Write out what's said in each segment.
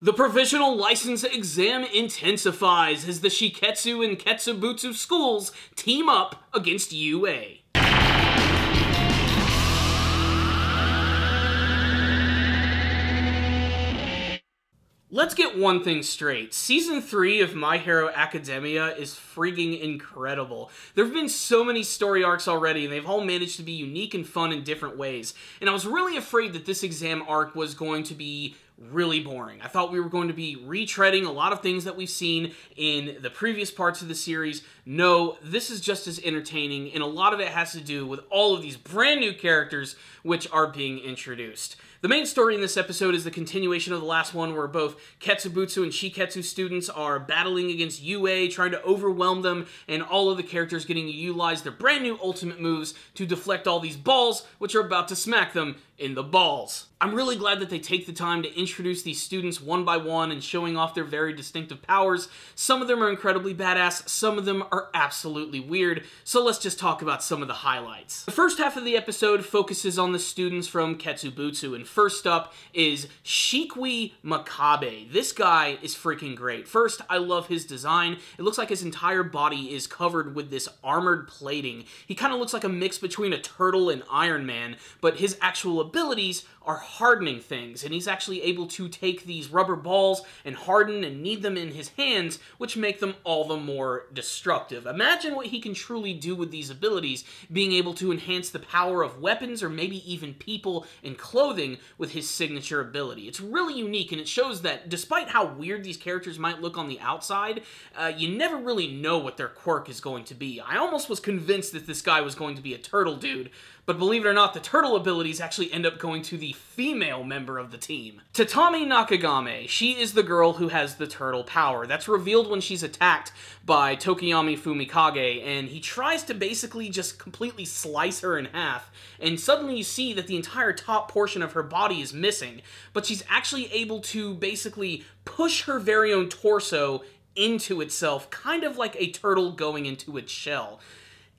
The provisional license exam intensifies as the Shiketsu and Ketsubutsu schools team up against UA. Let's get one thing straight. Season 3 of My Hero Academia is freaking incredible. There have been so many story arcs already, and they've all managed to be unique and fun in different ways. And I was really afraid that this exam arc was going to be really boring. I thought we were going to be retreading a lot of things that we've seen in the previous parts of the series. No, this is just as entertaining, and a lot of it has to do with all of these brand new characters which are being introduced. The main story in this episode is the continuation of the last one, where both Ketsubutsu and Shiketsu students are battling against UA, trying to overwhelm them, and all of the characters getting to utilize their brand new ultimate moves to deflect all these balls, which are about to smack them in the balls. I'm really glad that they take the time to introduce these students one by one and showing off their very distinctive powers. Some of them are incredibly badass, some of them are absolutely weird, so let's just talk about some of the highlights. The first half of the episode focuses on the students from Ketsubutsu, and first up is Shikui Makabe. This guy is freaking great. First, I love his design. It looks like his entire body is covered with this armored plating. He kind of looks like a mix between a turtle and Iron Man, but his actual abilities are hardening things, and he's actually able to take these rubber balls and harden and knead them in his hands, which make them all the more destructive. Imagine what he can truly do with these abilities, being able to enhance the power of weapons or maybe even people and clothing with his signature ability. It's really unique, and it shows that despite how weird these characters might look on the outside, you never really know what their quirk is going to be. I almost was convinced that this guy was going to be a turtle dude, but believe it or not, the turtle abilities actually end up going to the female member of the team. Tatami Nakagame, she is the girl who has the turtle power. That's revealed when she's attacked by Tokiyami Fumikage, and he tries to basically just completely slice her in half, and suddenly you see that the entire top portion of her body is missing, but she's actually able to basically push her very own torso into itself, kind of like a turtle going into its shell.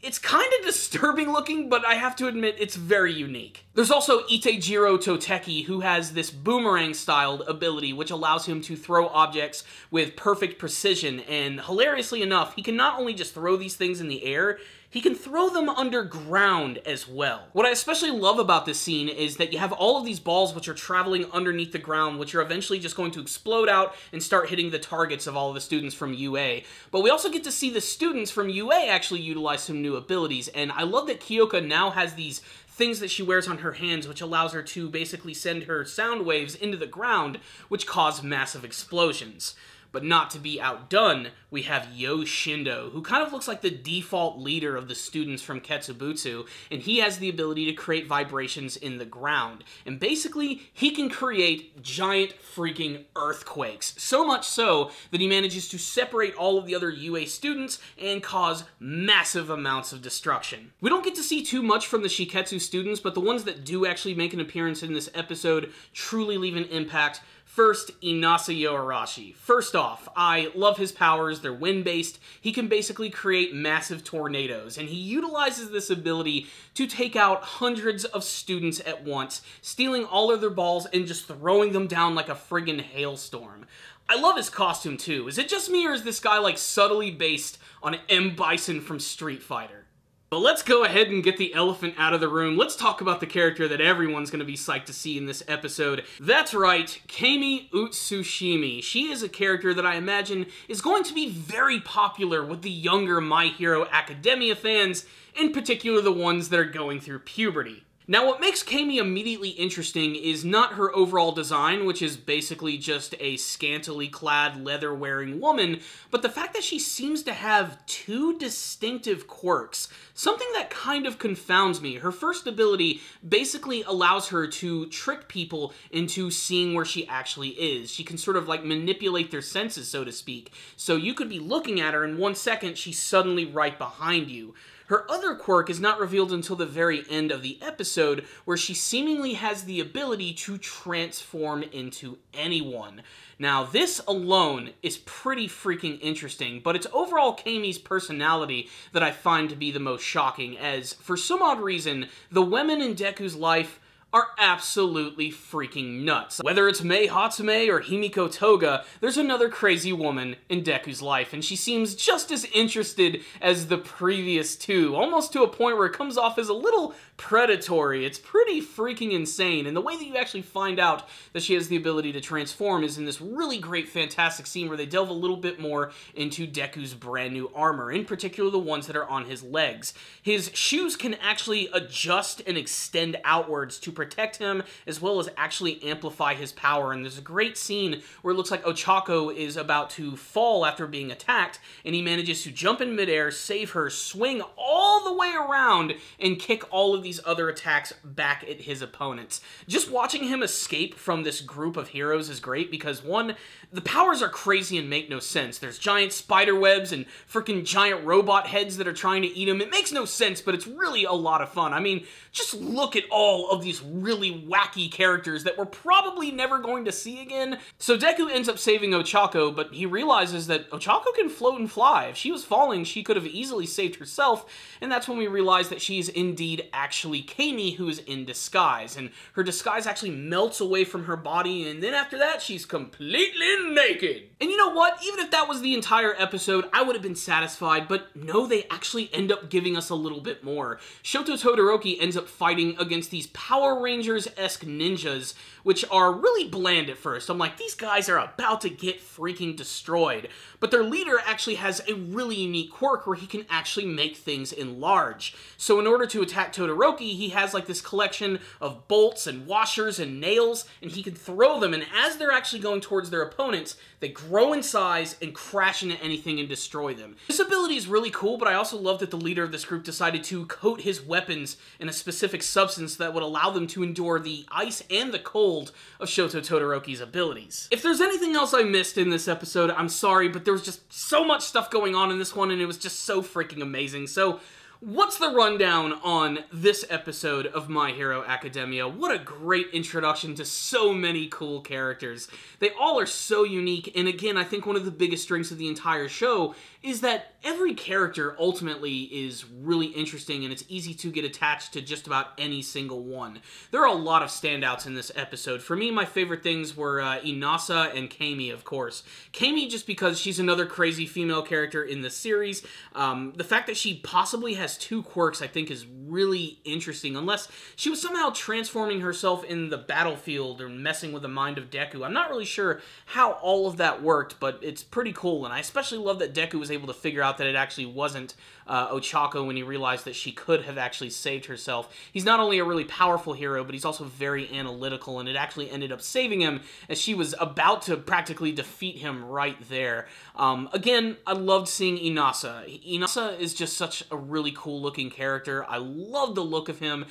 It's kind of disturbing looking, but I have to admit it's very unique. There's also Itejiro Toteki, who has this boomerang-styled ability which allows him to throw objects with perfect precision, and hilariously enough, he can not only just throw these things in the air, he can throw them underground as well. What I especially love about this scene is that you have all of these balls which are traveling underneath the ground, which are eventually just going to explode out and start hitting the targets of all of the students from UA. But we also get to see the students from UA actually utilize some new abilities, and I love that Kyoka now has these things that she wears on her hands, which allows her to basically send her sound waves into the ground, which cause massive explosions. But not to be outdone, we have Yo Shindo, who kind of looks like the default leader of the students from Ketsubutsu, and he has the ability to create vibrations in the ground. And basically, he can create giant freaking earthquakes. So much so that he manages to separate all of the other UA students and cause massive amounts of destruction. We don't get to see too much from the Shiketsu students, but the ones that do actually make an appearance in this episode truly leave an impact. First, Inasa Yoarashi. First off, I love his powers. They're wind-based. He can basically create massive tornadoes, and he utilizes this ability to take out hundreds of students at once, stealing all of their balls and just throwing them down like a friggin' hailstorm. I love his costume, too. Is it just me, or is this guy, like, subtly based on M. Bison from Street Fighter? But let's go ahead and get the elephant out of the room. Let's talk about the character that everyone's going to be psyched to see in this episode. That's right, Camie Utsushimi. She is a character that I imagine is going to be very popular with the younger My Hero Academia fans, in particular the ones that are going through puberty. Now, what makes Camie immediately interesting is not her overall design, which is basically just a scantily clad, leather-wearing woman, but the fact that she seems to have two distinctive quirks, something that kind of confounds me. Her first ability basically allows her to trick people into seeing where she actually is. She can sort of like manipulate their senses, so to speak. So you could be looking at her, and 1 second she's suddenly right behind you. Her other quirk is not revealed until the very end of the episode, where she seemingly has the ability to transform into anyone. Now, this alone is pretty freaking interesting, but it's overall Camie's personality that I find to be the most shocking, as, for some odd reason, the women in Deku's life are absolutely freaking nuts. Whether it's Mei Hatsume or Himiko Toga, there's another crazy woman in Deku's life, and she seems just as interested as the previous two, almost to a point where it comes off as a little predatory. It's pretty freaking insane, and the way that you actually find out that she has the ability to transform is in this really great, fantastic scene where they delve a little bit more into Deku's brand new armor, in particular the ones that are on his legs. His shoes can actually adjust and extend outwards to protect him, as well as actually amplify his power, and there's a great scene where it looks like Ochako is about to fall after being attacked, and he manages to jump in midair, save her, swing all the way around, and kick all of these other attacks back at his opponents. Just watching him escape from this group of heroes is great because, one, the powers are crazy and make no sense. There's giant spider webs and freaking giant robot heads that are trying to eat him. It makes no sense, but it's really a lot of fun. I mean, just look at all of these really wacky characters that we're probably never going to see again. So Deku ends up saving Ochako, but he realizes that Ochako can float and fly. If she was falling, she could have easily saved herself, and that's when we realize that she's indeed actually Camie, who is in disguise, and her disguise actually melts away from her body, and then after that, she's completely naked. And you know what? Even if that was the entire episode, I would have been satisfied, but no, they actually end up giving us a little bit more. Shoto Todoroki ends up fighting against these Power Rangers-esque ninjas, which are really bland at first. I'm like, these guys are about to get freaking destroyed. But their leader actually has a really unique quirk where he can actually make things enlarge. So in order to attack Todoroki, he has like this collection of bolts and washers and nails, and he can throw them, and as they're actually going towards their opponents, they grow in size and crash into anything and destroy them. This ability is really cool, but I also love that the leader of this group decided to coat his weapons in a specific substance that would allow them to endure the ice and the cold of Shoto Todoroki's abilities. If there's anything else I missed in this episode, I'm sorry, but there was just so much stuff going on in this one, and it was just so freaking amazing. So, what's the rundown on this episode of My Hero Academia? What a great introduction to so many cool characters. They all are so unique, and again, I think one of the biggest strengths of the entire show is that every character ultimately is really interesting, and it's easy to get attached to just about any single one. There are a lot of standouts in this episode. For me, my favorite things were Inasa and Camie, of course. Camie just because she's another crazy female character in the series. The fact that she possibly has two quirks, I think, is really interesting, unless she was somehow transforming herself in the battlefield or messing with the mind of Deku. I'm not really sure how all of that worked, but it's pretty cool, and I especially love that Deku was able to figure out that it actually wasn't Ochako when he realized that she could have actually saved herself. He's not only a really powerful hero, but he's also very analytical, and it actually ended up saving him as she was about to practically defeat him right there. Again, I loved seeing Inasa. Inasa is just such a really cool looking character. I love the look of him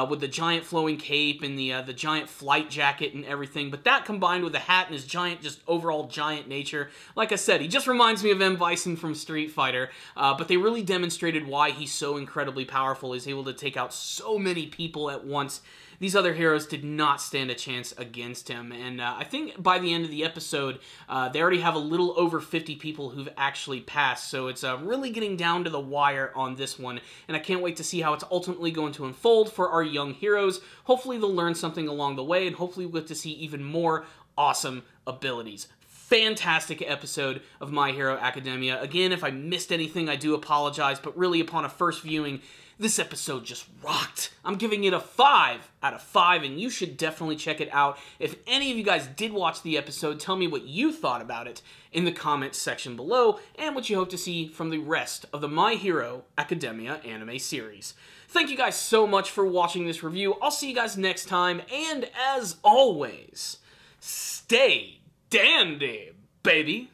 with the giant flowing cape and the giant flight jacket and everything, but that combined with the hat and his giant, just overall giant nature, like I said, he just reminds me of M. Bison from Street Fighter, but they really demonstrated why he's so incredibly powerful. He's able to take out so many people at once. These other heroes did not stand a chance against him, and I think by the end of the episode, they already have a little over 50 people who've actually passed, so it's really getting down to the wire on this one, and I can't wait to see how it's ultimately going to unfold for our young heroes. Hopefully they'll learn something along the way, and hopefully we'll get to see even more awesome abilities. Fantastic episode of My Hero Academia. Again, if I missed anything, I do apologize, but really upon a first viewing, this episode just rocked. I'm giving it a 5 out of 5, and you should definitely check it out. If any of you guys did watch the episode, tell me what you thought about it in the comments section below, and what you hope to see from the rest of the My Hero Academia anime series. Thank you guys so much for watching this review. I'll see you guys next time, and as always, stay dandy, baby.